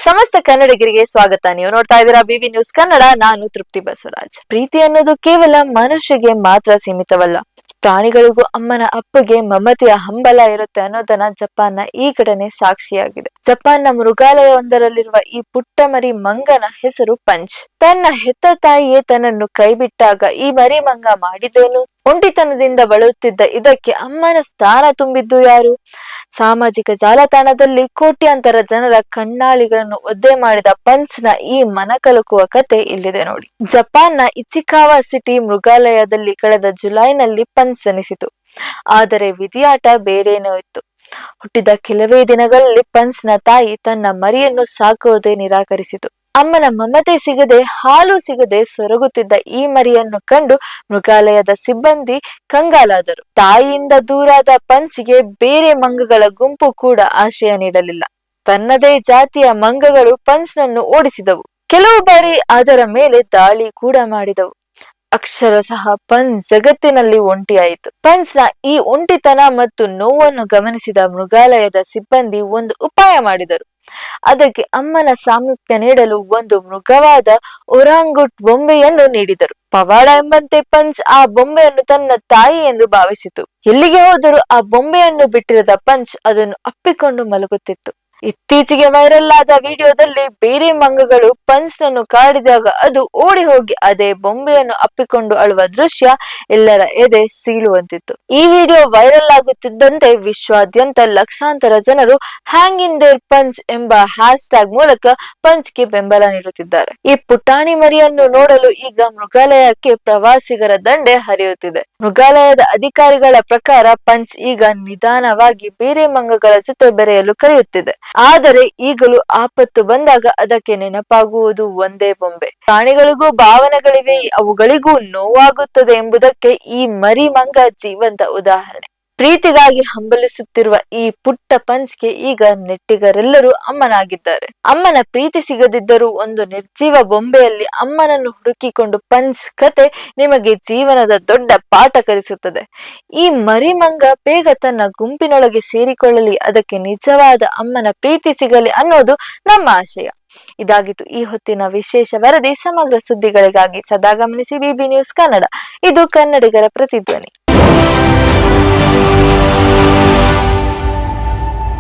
ಸಮಸ್ತ ಕನ್ನಡಿಗರಿಗೆ ಸ್ವಾಗತ. ನೀವು ನೋಡ್ತಾ ಇದ್ದೀರಾ ಬಿಬಿ ನ್ಯೂಸ್ ಕನ್ನಡ. ನಾನು ತೃಪ್ತಿ ಬಸವರಾಜ್. ಪ್ರೀತಿ ಅನ್ನೋದು ಕೇವಲ ಮನುಷ್ಯಗೆ ಮಾತ್ರ ಸೀಮಿತವಲ್ಲ, ಪ್ರಾಣಿಗಳಿಗೂ ಅಮ್ಮನ ಅಪ್ಪಗೆ ಮಮತೆಯ ಹಂಬಲ ಇರುತ್ತೆ ಅನ್ನೋದನ್ನ ಜಪಾನ್ನ ಈ ಘಟನೆ ಸಾಕ್ಷಿಯಾಗಿದೆ. ಜಪಾನ್ನ ಮೃಗಾಲಯವೊಂದರಲ್ಲಿರುವ ಈ ಪುಟ್ಟ ಮರಿ ಮಂಗನ ಹೆಸರು ಪಂಚ್. ತನ್ನ ಹೆತ್ತ ತಾಯಿಯೇ ತನ್ನನ್ನು ಕೈಬಿಟ್ಟಾಗ ಈ ಮರಿ ಮಂಗ ಮಾಡಿದ್ದೇನು? ಒಂಟಿತನದಿಂದ ಬಳಲುತ್ತಿದ್ದ ಇದಕ್ಕೆ ಅಮ್ಮನ ಸ್ಥಾನ ತುಂಬಿದ್ದು ಯಾರು? ಸಾಮಾಜಿಕ ಜಾಲತಾಣದಲ್ಲಿ ಕೋಟ್ಯಾಂತರ ಜನರ ಕಣ್ಣಾಳಿಗಳನ್ನು ಒದ್ದೆ ಮಾಡಿದ ಪಂಚ್ನ ಈ ಮನಕಲುಕುವ ಕತೆ ಇಲ್ಲಿದೆ ನೋಡಿ. ಜಪಾನ್ನ ಇಚಿಕಾವಾ ಸಿಟಿ ಮೃಗಾಲಯದಲ್ಲಿ ಕಳೆದ ಜುಲೈನಲ್ಲಿ ಪಂಚ್ ಜನಿಸಿತು. ಆದರೆ ವಿಧಿಯಾಟ ಬೇರೇನೋ ಇತ್ತು. ಹುಟ್ಟಿದ ಕೆಲವೇ ದಿನಗಳಲ್ಲಿ ಪಂಚ್ನ ತಾಯಿ ತನ್ನ ಮರಿಯನ್ನು ಸಾಕುವುದೇ ನಿರಾಕರಿಸಿತು. ಅಮ್ಮನ ಮಮತೆ ಸಿಗದೆ, ಹಾಲು ಸಿಗದೆ ಸೊರಗುತ್ತಿದ್ದ ಈ ಮರಿಯನ್ನು ಕಂಡು ಮೃಗಾಲಯದ ಸಿಬ್ಬಂದಿ ಕಂಗಾಲಾದರು. ತಾಯಿಯಿಂದ ದೂರಾದ ಪಂಚ್ಗೆ ಬೇರೆ ಮಂಗಗಳ ಗುಂಪು ಕೂಡ ಆಶ್ರಯ ನೀಡಲಿಲ್ಲ. ತನ್ನದೇ ಜಾತಿಯ ಮಂಗಗಳು ಪಂಚ್ನನ್ನು ಓಡಿಸಿದವು. ಕೆಲವು ಬಾರಿ ಅದರ ಮೇಲೆ ದಾಳಿ ಕೂಡ ಮಾಡಿದವು. ಅಕ್ಷರಶಃ ಪಂಚ್ ಜಗತ್ತಿನಲ್ಲಿ ಒಂಟಿಯಾಯಿತು. ಪಂಚ್ನ ಈ ಒಂಟಿತನ ಮತ್ತು ನೋವನ್ನು ಗಮನಿಸಿದ ಮೃಗಾಲಯದ ಸಿಬ್ಬಂದಿ ಒಂದು ಉಪಾಯ ಮಾಡಿದರು. ಅದಕ್ಕೆ ಅಮ್ಮನ ಸಾಮೀಪ್ಯ ನೀಡಲು ಒಂದು ಮೃಗವಾದ ಒರಾಂಗುಟ್ ಬೊಂಬೆಯನ್ನು ನೀಡಿದರು. ಪವಾಡ ಎಂಬಂತೆ ಪಂಚ್ ಆ ಬೊಂಬೆಯನ್ನು ತನ್ನ ತಾಯಿ ಎಂದು ಭಾವಿಸಿತು. ಎಲ್ಲಿಗೆ ಹೋದರೂ ಆ ಬೊಂಬೆಯನ್ನು ಬಿಟ್ಟಿರದ ಪಂಚ್ ಅದನ್ನು ಅಪ್ಪಿಕೊಂಡು ಮಲಗುತ್ತಿತ್ತು. ಇತ್ತೀಚೆಗೆ ವೈರಲ್ ಆದ ವಿಡಿಯೋದಲ್ಲಿ ಬೇರೆ ಮಂಗಗಳು ಪಂಚ್ನನ್ನು ಕಾಡಿದಾಗ ಅದು ಓಡಿ ಹೋಗಿ ಅದೇ ಬೊಂಬೆಯನ್ನು ಅಪ್ಪಿಕೊಂಡು ಅಳುವ ದೃಶ್ಯ ಎಲ್ಲರ ಎದೆ ಸೀಳುವಂತಿತ್ತು. ಈ ವಿಡಿಯೋ ವೈರಲ್ ಆಗುತ್ತಿದ್ದಂತೆ ವಿಶ್ವಾದ್ಯಂತ ಲಕ್ಷಾಂತರ ಜನರು ಹ್ಯಾಂಗ್ ಇನ್ ದೇರ್ ಪಂಚ್ ಎಂಬ ಹ್ಯಾಶ್ ಟ್ಯಾಗ್ ಮೂಲಕ ಪಂಚ್ಗೆ ಬೆಂಬಲ ನೀಡುತ್ತಿದ್ದಾರೆ. ಈ ಪುಟಾಣಿ ಮರಿಯನ್ನು ನೋಡಲು ಈಗ ಮೃಗಾಲಯಕ್ಕೆ ಪ್ರವಾಸಿಗರ ದಂಡೆ ಹರಿಯುತ್ತಿದೆ. ಮೃಗಾಲಯದ ಅಧಿಕಾರಿಗಳ ಪ್ರಕಾರ ಪಂಚ್ ಈಗ ನಿಧಾನವಾಗಿ ಬೇರೆ ಮಂಗಗಳ ಜೊತೆ ಬೆರೆಯಲು ಕಲಿಯುತ್ತಿದೆ. ಆದರೆ ಈಗಲೂ ಆಪತ್ತು ಬಂದಾಗ ಅದಕ್ಕೆ ನೆನಪಾಗುವುದು ಒಂದೇ ಬೊಂಬೆ. ಪ್ರಾಣಿಗಳಿಗೂ ಭಾವನೆಗಳಿವೆ, ಅವುಗಳಿಗೂ ನೋವಾಗುತ್ತದೆ ಎಂಬುದಕ್ಕೆ ಈ ಮರಿ ಮಂಗ ಜೀವಂತ ಉದಾಹರಣೆ. ಪ್ರೀತಿಗಾಗಿ ಹಂಬಲಿಸುತ್ತಿರುವ ಈ ಪುಟ್ಟ ಪಂಚ್ಗೆ ಈಗ ನೆಟ್ಟಿಗರೆಲ್ಲರೂ ಅಮ್ಮನಾಗಿದ್ದಾರೆ. ಅಮ್ಮನ ಪ್ರೀತಿ ಸಿಗದಿದ್ದರೂ ಒಂದು ನಿರ್ಜೀವ ಬೊಂಬೆಯಲ್ಲಿ ಅಮ್ಮನನ್ನು ಹುಡುಕಿಕೊಂಡು ಪಂಚ್ ಕತೆ ನಿಮಗೆ ಜೀವನದ ದೊಡ್ಡ ಪಾಠ ಕಲಿಸುತ್ತದೆ. ಈ ಮರಿ ಮಂಗ ಬೇಗ ತನ್ನ ಗುಂಪಿನೊಳಗೆ ಸೇರಿಕೊಳ್ಳಲಿ, ಅದಕ್ಕೆ ನಿಜವಾದ ಅಮ್ಮನ ಪ್ರೀತಿ ಸಿಗಲಿ ಅನ್ನೋದು ನಮ್ಮ ಆಶಯ. ಇದಾಗಿತ್ತು ಈ ಹೊತ್ತಿನ ವಿಶೇಷ ವರದಿ. ಸಮಗ್ರ ಸುದ್ದಿಗಳಿಗಾಗಿ ಸದಾ ಗಮನಿಸಿ ಬಿಬಿ ನ್ಯೂಸ್ ಕನ್ನಡ. ಇದು ಕನ್ನಡಿಗರ ಪ್ರತಿಧ್ವನಿ.